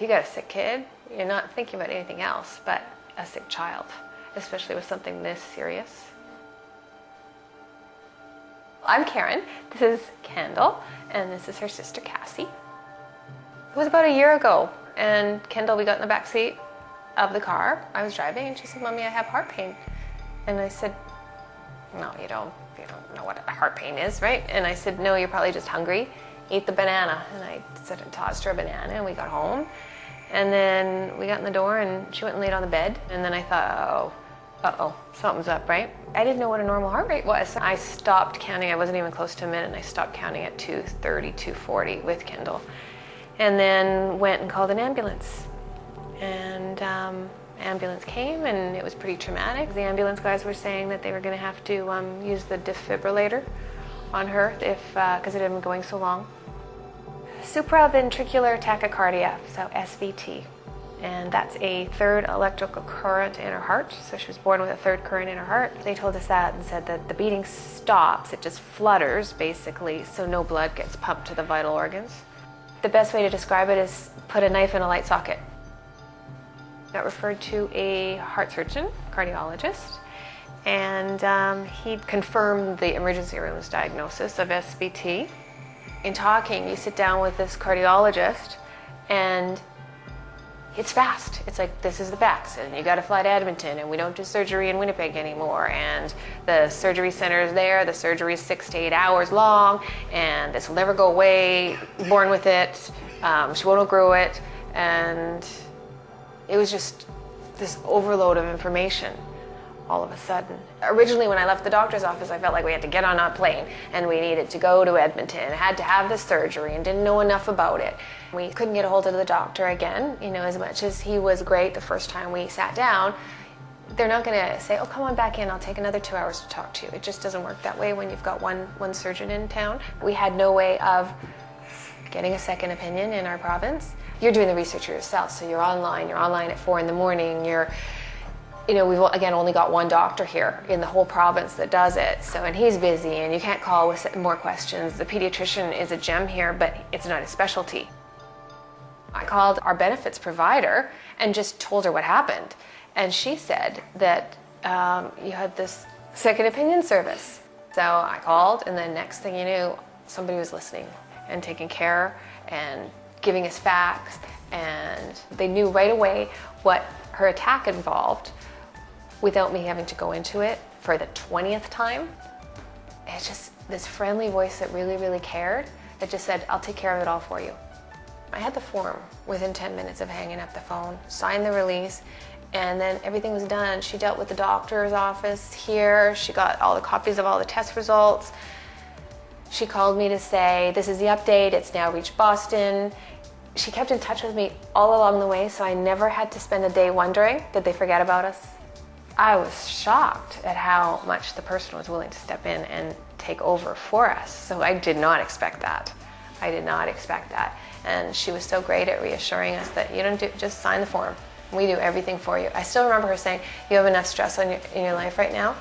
If you got a sick kid, you're not thinking about anything else but a sick child, especially with something this serious. I'm Karen, this is Kendall, and this is her sister Cassie. It was about a year ago, and Kendall, we got in the back seat of the car. I was driving, and she said, "Mommy, I have heart pain." And I said, "No, you don't know what a heart pain is, right?" And I said, "No, you're probably just hungry. Eat the banana." And I said, and tossed her a banana, and we got home. And then we got in the door, and she went and laid on the bed. And then I thought, uh-oh, something's up, right? I didn't know what a normal heart rate was. I stopped counting. I wasn't even close to a minute, and I stopped counting at 230, 240 with Kendall. And then went and called an ambulance. And ambulance came, and it was pretty traumatic. The ambulance guys were saying that they were going to have to use the defibrillator on her because it had been going so long. Supraventricular tachycardia, so SVT. And that's a third electrical current in her heart. So she was born with a third current in her heart. They told us that and said that the beating stops. It just flutters, basically, so no blood gets pumped to the vital organs. The best way to describe it is put a knife in a light socket. Got referred to a heart surgeon, cardiologist, and he confirmed the emergency room's diagnosis of SVT. In talking, you sit down with this cardiologist, and it's fast. It's like, this is the facts, and you got to fly to Edmonton, and we don't do surgery in Winnipeg anymore, and the surgery center is there. The surgery is 6 to 8 hours long, and this will never go away. Born with it, she won't outgrow it, and it was just this overload of information all of a sudden. Originally, when I left the doctor's office, I felt like we had to get on a plane and we needed to go to Edmonton and had to have this surgery and didn't know enough about it. We couldn't get a hold of the doctor again, as much as he was great the first time we sat down. They're not going to say, "Oh, come on back in, I'll take another 2 hours to talk to you." It just doesn't work that way when you've got one surgeon in town. We had no way of getting a second opinion in our province. You're doing the research yourself, so you're online at 4 in the morning. We've again only got one doctor here in the whole province that does it. So, and he's busy, and you can't call with more questions. The pediatrician is a gem here, but it's not his specialty. I called our benefits provider and just told her what happened. And she said that you had this second opinion service. So I called, and the next thing you knew, somebody was listening and taking care and giving us facts, and they knew right away what her attack involved without me having to go into it for the 20th time. It's just this friendly voice that really, really cared, that just said, "I'll take care of it all for you." I had the form within 10 minutes of hanging up the phone, signed the release, and then everything was done. She dealt with the doctor's office here. She got all the copies of all the test results. She called me to say, "This is the update, it's now reached Boston." She kept in touch with me all along the way, so I never had to spend a day wondering, did they forget about us? I was shocked at how much the person was willing to step in and take over for us. So I did not expect that. And she was so great at reassuring us that you don't just sign the form. We do everything for you. I still remember her saying, "You have enough stress in your life right now.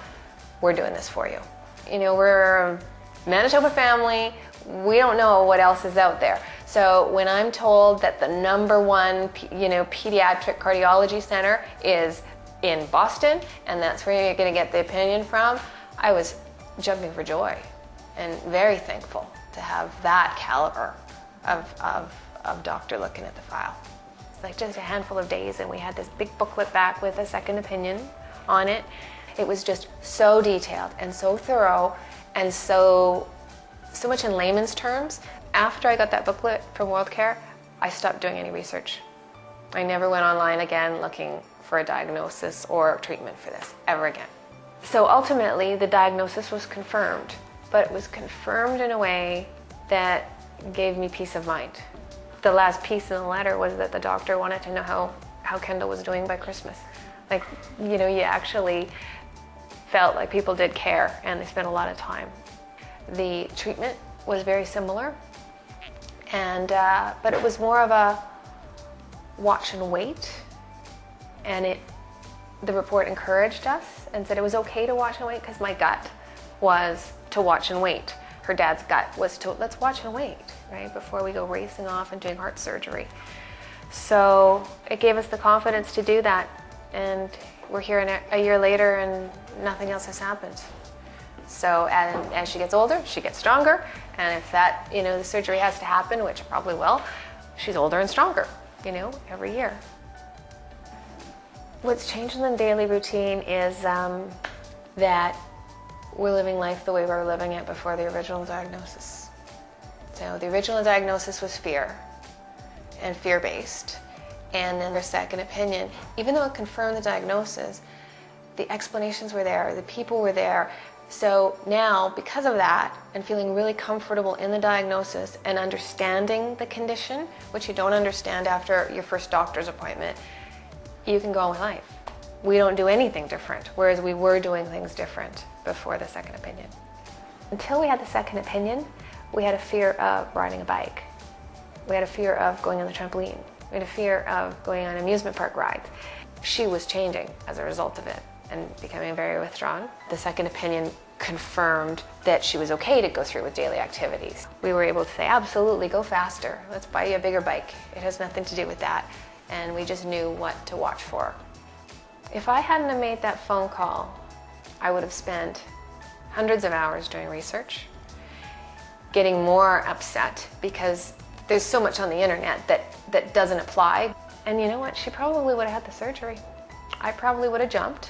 We're doing this for you." We're a Manitoba family. We don't know what else is out there. So when I'm told that the #1, pediatric cardiology center is in Boston, and that's where you're going to get the opinion from, I was jumping for joy and very thankful to have that caliber of doctor looking at the file. It's like just a handful of days, and we had this big booklet back with a second opinion on it. It was just so detailed and so thorough and so much in layman's terms. After I got that booklet from WorldCare, I stopped doing any research. I never went online again looking for a diagnosis or treatment for this ever again. So ultimately, the diagnosis was confirmed, but it was confirmed in a way that gave me peace of mind. The last piece in the letter was that the doctor wanted to know how Kendall was doing by Christmas. You actually felt like people did care, and they spent a lot of time. The treatment was very similar, but it was more of a watch and wait, and the report encouraged us and said it was okay to watch and wait, because my gut was to watch and wait. Her dad's gut was to, let's watch and wait, right, before we go racing off and doing heart surgery. So it gave us the confidence to do that. And we're here a year later and nothing else has happened. So as she gets older, she gets stronger. And if that, the surgery has to happen, which it probably will, she's older and stronger, every year. What's changed in the daily routine is that we're living life the way we were living it before the original diagnosis. So the original diagnosis was fear, and fear-based. And then their second opinion, even though it confirmed the diagnosis, the explanations were there, the people were there. So now, because of that, and feeling really comfortable in the diagnosis and understanding the condition, which you don't understand after your first doctor's appointment, you can go on with life. We don't do anything different, whereas we were doing things different before the second opinion. Until we had the second opinion, we had a fear of riding a bike. We had a fear of going on the trampoline. We had a fear of going on amusement park rides. She was changing as a result of it and becoming very withdrawn. The second opinion confirmed that she was okay to go through with daily activities. We were able to say, absolutely, go faster. Let's buy you a bigger bike. It has nothing to do with that. And we just knew what to watch for. If I hadn't have made that phone call, I would have spent hundreds of hours doing research, getting more upset because there's so much on the internet that doesn't apply. And you know what? She probably would have had the surgery. I probably would have jumped,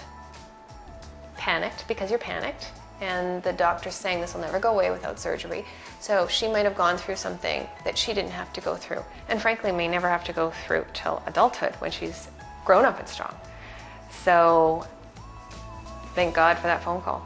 panicked because you're panicked, and the doctor's saying this will never go away without surgery. So she might have gone through something that she didn't have to go through, and frankly may never have to go through till adulthood when she's grown up and strong. So thank God for that phone call.